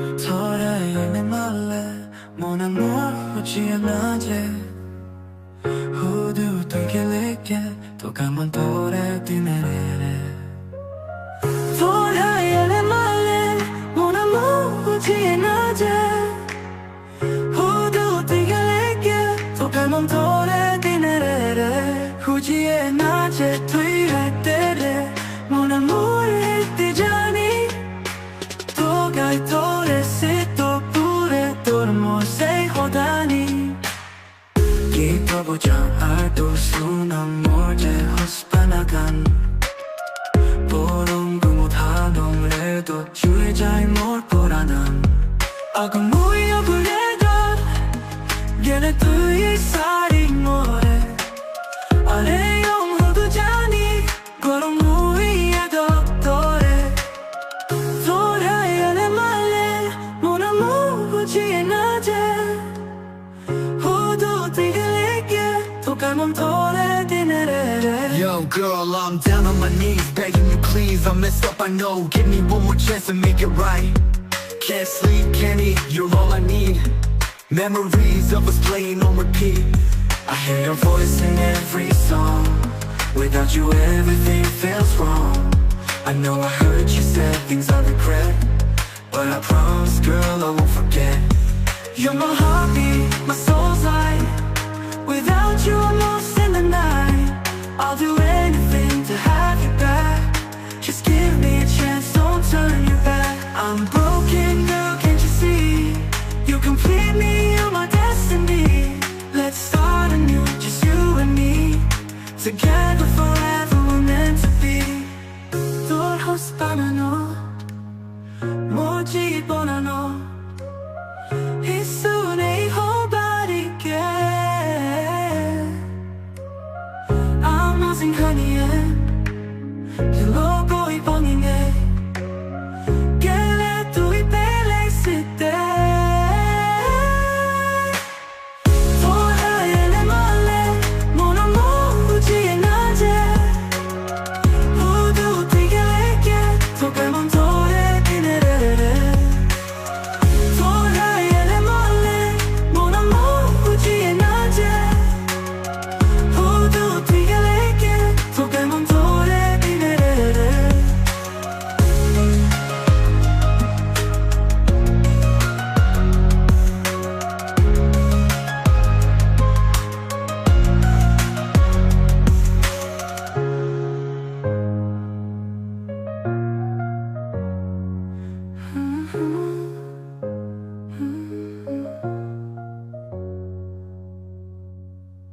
토라이네 말레 모난 hujiye naje Hudu gele togai tore dine rede 토라이네 말레 모난 hujiye naje Hudu gele togai tore dine rede Hujiye naje rede monan hittey jani Togai tore say hodani Geet-toi bujang sunang hospanagan Porong gumot hanong redot Jurei poranan Agong ogur redot Gele sari Areyong Hudu jani Gorong edot Togai malen Monan hujiye naje Yo girl, I'm down on my knees begging you please. I messed up, I know, give me one more chance to make it right. Can't sleep, can't eat, you're all I need. Memories of us playing on repeat. I hear your voice in every song. Without you everything feels wrong. I know I heard you said things I regret, but I promise girl I won't forget. You're my heartbeat, my soul's light. Without you I'm lost in the night. I'll do anything to have you back. Just give me a chance, don't turn your back. I'm broken girl, can't you see? You complete me